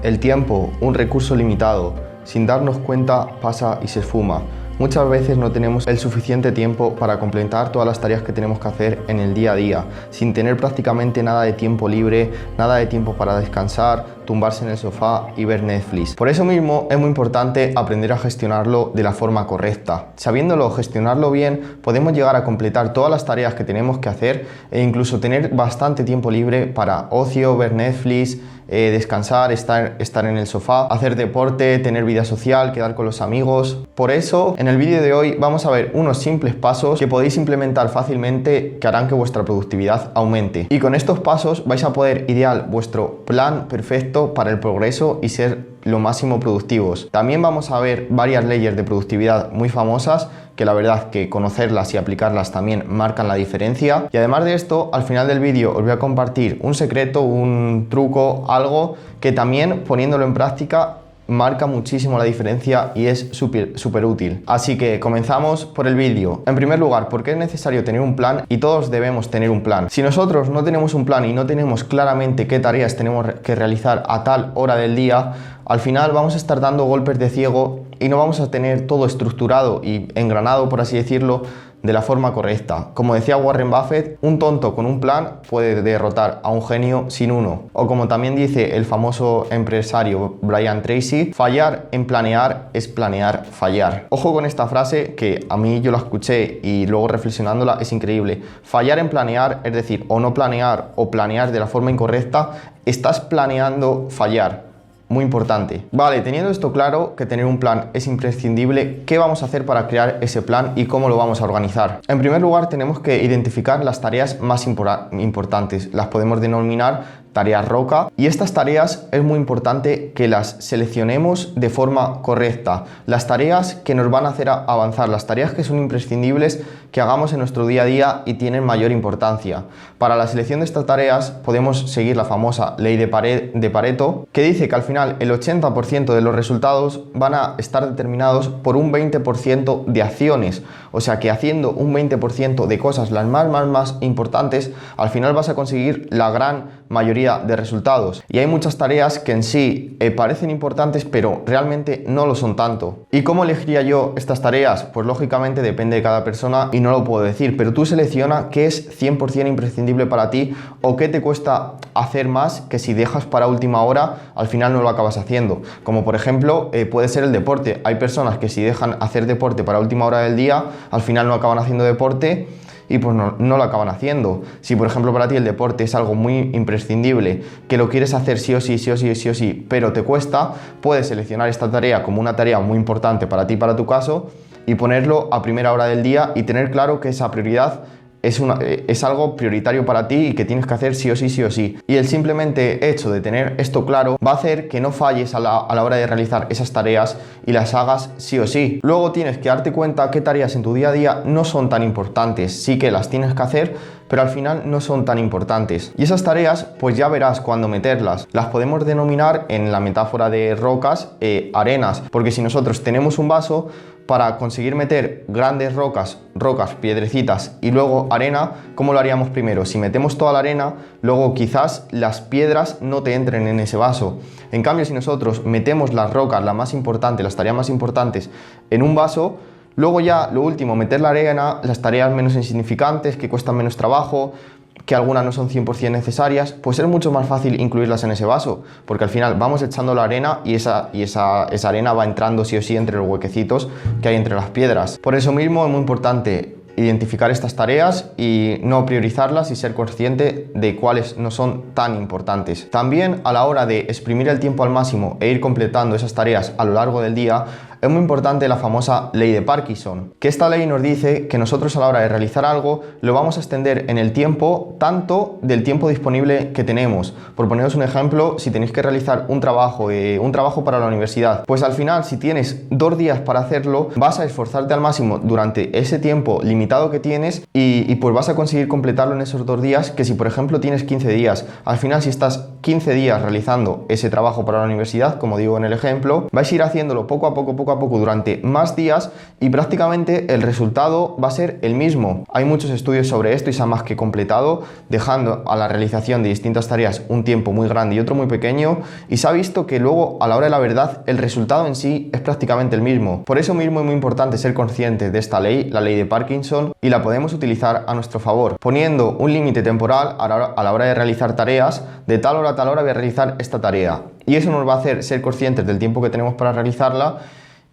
El tiempo, un recurso limitado, sin darnos cuenta pasa y se esfuma. Muchas veces no tenemos el suficiente tiempo para completar todas las tareas que tenemos que hacer en el día a día, sin tener prácticamente nada de tiempo libre, nada de tiempo para descansar, tumbarse en el sofá y ver Netflix. Por eso mismo es muy importante aprender a gestionarlo de la forma correcta. Sabiéndolo gestionarlo bien, podemos llegar a completar todas las tareas que tenemos que hacer e incluso tener bastante tiempo libre para ocio, ver Netflix, descansar, estar en el sofá, hacer deporte, tener vida social, quedar con los amigos. Por eso, en el vídeo de hoy vamos a ver unos simples pasos que podéis implementar fácilmente que harán que vuestra productividad aumente. Y con estos pasos vais a poder idear vuestro plan perfecto para el progreso y ser lo máximo productivos. También vamos a ver varias leyes de productividad muy famosas que la verdad que conocerlas y aplicarlas también marcan la diferencia. Y además de esto, al final del vídeo os voy a compartir un secreto, un truco, algo que también poniéndolo en práctica marca muchísimo la diferencia y es súper útil. Así que comenzamos por el vídeo. En primer lugar, ¿por qué es necesario tener un plan? Y todos debemos tener un plan. Si nosotros no tenemos un plan y no tenemos claramente qué tareas tenemos que realizar a tal hora del día, al final vamos a estar dando golpes de ciego y no vamos a tener todo estructurado y engranado, por así decirlo, de la forma correcta. Como decía Warren Buffett, un tonto con un plan puede derrotar a un genio sin uno. O como también dice el famoso empresario Brian Tracy, fallar en planear es planear fallar. Ojo con esta frase que a mí yo la escuché y luego reflexionándola es increíble. Fallar en planear, es decir, o no planear o planear de la forma incorrecta, estás planeando fallar. Muy importante. Vale, teniendo esto claro, que tener un plan es imprescindible, ¿qué vamos a hacer para crear ese plan y cómo lo vamos a organizar? En primer lugar, tenemos que identificar las tareas más importantes. Las podemos denominar tareas roca y estas tareas es muy importante que las seleccionemos de forma correcta. Las tareas que nos van a hacer avanzar, las tareas que son imprescindibles que hagamos en nuestro día a día y tienen mayor importancia. Para la selección de estas tareas podemos seguir la famosa ley de Pareto, que dice que al final el 80% de los resultados van a estar determinados por un 20% de acciones. O sea que haciendo un 20% de cosas las más importantes, al final vas a conseguir la gran mayoría de resultados. Y hay muchas tareas que en sí parecen importantes, pero realmente no lo son tanto. ¿Y cómo elegiría yo estas tareas? Pues lógicamente depende de cada persona y no lo puedo decir, pero tú selecciona qué es 100% imprescindible para ti o qué te cuesta hacer más que si dejas para última hora al final no lo acabas haciendo. Como por ejemplo puede ser el deporte. Hay personas que si dejan hacer deporte para última hora del día al final no acaban haciendo deporte y pues no lo acaban haciendo. Si por ejemplo para ti el deporte es algo muy imprescindible, que lo quieres hacer sí o sí, pero te cuesta, puedes seleccionar esta tarea como una tarea muy importante para ti, para tu caso, y ponerlo a primera hora del día y tener claro que esa prioridad es algo prioritario para ti y que tienes que hacer sí o sí. Y el simplemente hecho de tener esto claro va a hacer que no falles a la hora de realizar esas tareas y las hagas sí o sí. Luego tienes que darte cuenta qué tareas en tu día a día no son tan importantes. Sí que las tienes que hacer, pero al final no son tan importantes. Y esas tareas, pues ya verás cuándo meterlas. Las podemos denominar en la metáfora de rocas, arenas, porque si nosotros tenemos un vaso, para conseguir meter grandes rocas, piedrecitas y luego arena, ¿cómo lo haríamos primero? Si metemos toda la arena, luego quizás las piedras no te entren en ese vaso. En cambio, si nosotros metemos las rocas, las tareas más importantes en un vaso, luego ya lo último, meter la arena, las tareas menos insignificantes, que cuestan menos trabajo, que algunas no son 100% necesarias, pues es mucho más fácil incluirlas en ese vaso, porque al final vamos echando la arena y esa arena va entrando sí o sí entre los huequecitos que hay entre las piedras. Por eso mismo es muy importante identificar estas tareas y no priorizarlas y ser consciente de cuáles no son tan importantes. También a la hora de exprimir el tiempo al máximo e ir completando esas tareas a lo largo del día, es muy importante la famosa ley de Parkinson, que esta ley nos dice que nosotros a la hora de realizar algo lo vamos a extender en el tiempo, tanto del tiempo disponible que tenemos. Por poneros un ejemplo, si tenéis que realizar un trabajo para la universidad, pues al final si tienes 2 días para hacerlo, vas a esforzarte al máximo durante ese tiempo limitado que tienes y pues vas a conseguir completarlo en esos 2 días, que si por ejemplo tienes 15 días, al final si estás 15 días realizando ese trabajo para la universidad, como digo en el ejemplo, vais a ir haciéndolo poco a poco a poco durante más días y prácticamente el resultado va a ser el mismo. Hay muchos estudios sobre esto y se ha más que completado, dejando a la realización de distintas tareas un tiempo muy grande y otro muy pequeño, y se ha visto que luego a la hora de la verdad el resultado en sí es prácticamente el mismo. Por eso mismo es muy importante ser consciente de esta ley, la ley de Parkinson, y la podemos utilizar a nuestro favor, poniendo un límite temporal a la hora de realizar tareas. De tal hora a tal hora voy a realizar esta tarea, y eso nos va a hacer ser conscientes del tiempo que tenemos para realizarla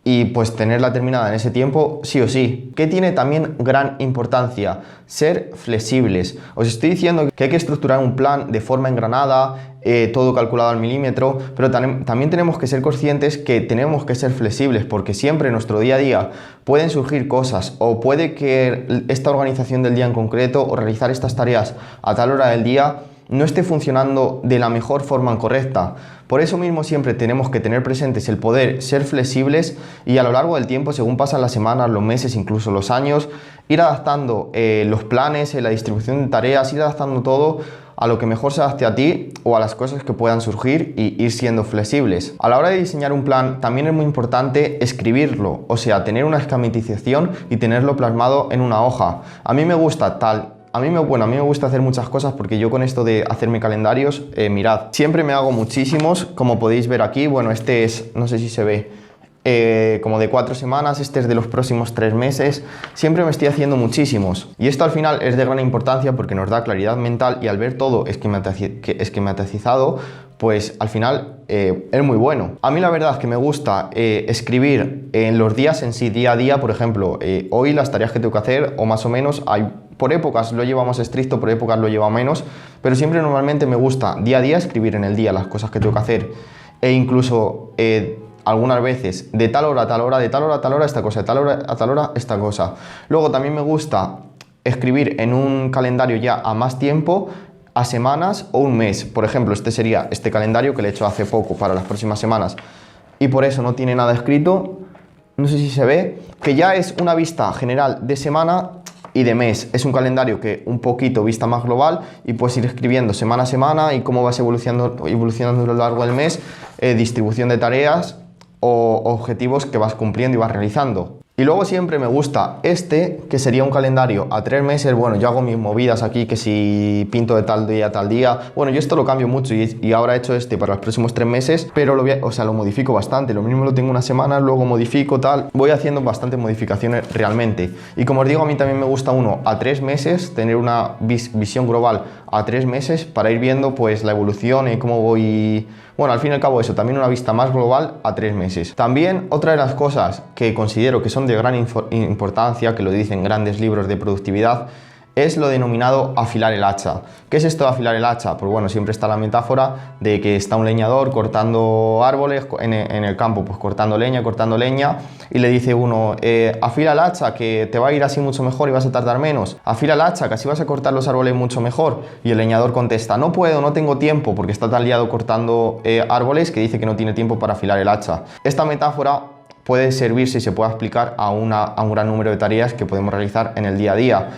y pues tenerla terminada en ese tiempo sí o sí. Que tiene también gran importancia, ser flexibles. Os estoy diciendo que hay que estructurar un plan de forma engranada, todo calculado al milímetro, pero también tenemos que ser conscientes que tenemos que ser flexibles, porque siempre en nuestro día a día pueden surgir cosas, o puede que esta organización del día en concreto o realizar estas tareas a tal hora del día no esté funcionando de la mejor forma correcta. Por eso mismo siempre tenemos que tener presentes el poder ser flexibles y a lo largo del tiempo, según pasan las semanas, los meses, incluso los años, ir adaptando los planes, la distribución de tareas, ir adaptando todo a lo que mejor se adapte a ti o a las cosas que puedan surgir y ir siendo flexibles. A la hora de diseñar un plan también es muy importante escribirlo, o sea, tener una esquematización y tenerlo plasmado en una hoja. A mí me gusta a mí me gusta hacer muchas cosas, porque yo con esto de hacerme calendarios, mirad, siempre me hago muchísimos, como podéis ver aquí. Bueno, este es, no sé si se ve, como de 4 semanas, este es de los próximos 3 meses, siempre me estoy haciendo muchísimos. Y esto al final es de gran importancia porque nos da claridad mental, y al ver todo esquematizado, pues al final es muy bueno. A mí la verdad es que me gusta escribir en los días en sí, día a día. Por ejemplo, hoy las tareas que tengo que hacer, o más o menos, por épocas lo llevo más estricto, por épocas lo llevo menos, pero siempre normalmente me gusta día a día escribir en el día las cosas que tengo que hacer, e incluso algunas veces de tal hora a tal hora, de tal hora a tal hora esta cosa, de tal hora a tal hora esta cosa. Luego también me gusta escribir en un calendario ya a más tiempo, a semanas o un mes. Por ejemplo, este sería este calendario que le he hecho hace poco para las próximas semanas, y por eso no tiene nada escrito. No sé si se ve, que ya es una vista general de semana y de mes. Es un calendario que un poquito vista más global, y puedes ir escribiendo semana a semana y cómo vas evolucionando a lo largo del mes, distribución de tareas o objetivos que vas cumpliendo y vas realizando. Y luego siempre me gusta este, que sería un calendario a 3 meses. Bueno, yo hago mis movidas aquí, que si pinto de tal día a tal día. Bueno, yo esto lo cambio mucho, y ahora he hecho este para los próximos 3 meses, pero lo modifico bastante. Lo mismo lo tengo una semana, luego modifico tal. Voy haciendo bastantes modificaciones realmente. Y como os digo, a mí también me gusta uno a 3 meses, tener una visión global a 3 meses para ir viendo pues la evolución y cómo voy. Bueno, al fin y al cabo eso, también una vista más global a 3 meses. También otra de las cosas que considero que son de gran importancia, que lo dicen grandes libros de productividad, es lo denominado afilar el hacha. ¿Qué es esto de afilar el hacha? Pues bueno, siempre está la metáfora de que está un leñador cortando árboles en el campo, pues cortando leña, y le dice uno, afila el hacha, que te va a ir así mucho mejor y vas a tardar menos. Afila el hacha, que así vas a cortar los árboles mucho mejor. Y el leñador contesta, no puedo, no tengo tiempo, porque está tan liado cortando árboles que dice que no tiene tiempo para afilar el hacha. Esta metáfora puede servirse y se puede aplicar a un gran número de tareas que podemos realizar en el día a día.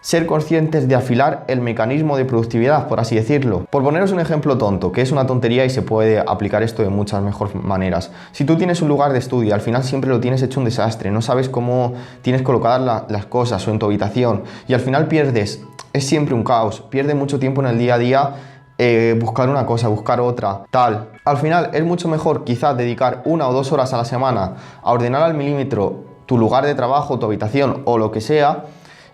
Ser conscientes de afilar el mecanismo de productividad, por así decirlo. Por poneros un ejemplo tonto, que es una tontería y se puede aplicar esto de muchas mejores maneras. Si tú tienes un lugar de estudio, al final siempre lo tienes hecho un desastre, no sabes cómo tienes colocadas las cosas, o en tu habitación, y al final pierdes, es siempre un caos, pierdes mucho tiempo en el día a día, buscar una cosa, buscar otra, tal. Al final es mucho mejor quizás dedicar 1 o 2 horas a la semana a ordenar al milímetro tu lugar de trabajo, tu habitación o lo que sea,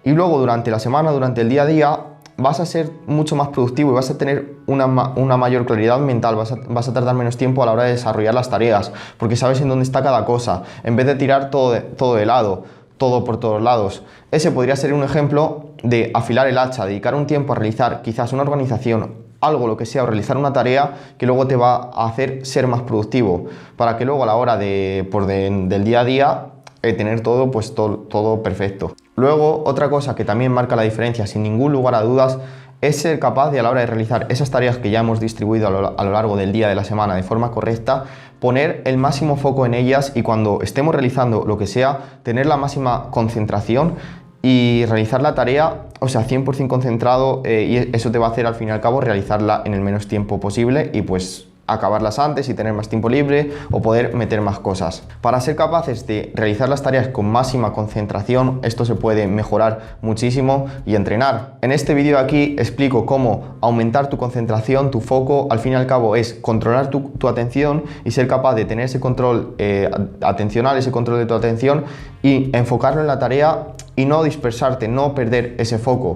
y luego durante la semana, durante el día a día, vas a ser mucho más productivo y vas a tener una mayor claridad mental, vas a tardar menos tiempo a la hora de desarrollar las tareas, porque sabes en dónde está cada cosa, en vez de tirar todo de lado, todo por todos lados. Ese podría ser un ejemplo de afilar el hacha, dedicar un tiempo a realizar quizás una organización, algo, lo que sea, o realizar una tarea que luego te va a hacer ser más productivo, para que luego a la hora del día a día tener todo, pues todo perfecto. Luego, otra cosa que también marca la diferencia sin ningún lugar a dudas es ser capaz de, a la hora de realizar esas tareas que ya hemos distribuido a lo largo del día, de la semana, de forma correcta, poner el máximo foco en ellas, y cuando estemos realizando lo que sea, tener la máxima concentración y realizar la tarea, o sea, 100% concentrado, y eso te va a hacer al fin y al cabo realizarla en el menos tiempo posible y pues acabarlas antes y tener más tiempo libre o poder meter más cosas. Para ser capaces de realizar las tareas con máxima concentración, esto se puede mejorar muchísimo y entrenar. En este vídeo aquí explico cómo aumentar tu concentración, tu foco. Al fin y al cabo es controlar tu atención y ser capaz de tener ese control atencional, ese control de tu atención y enfocarlo en la tarea y no dispersarte, no perder ese foco.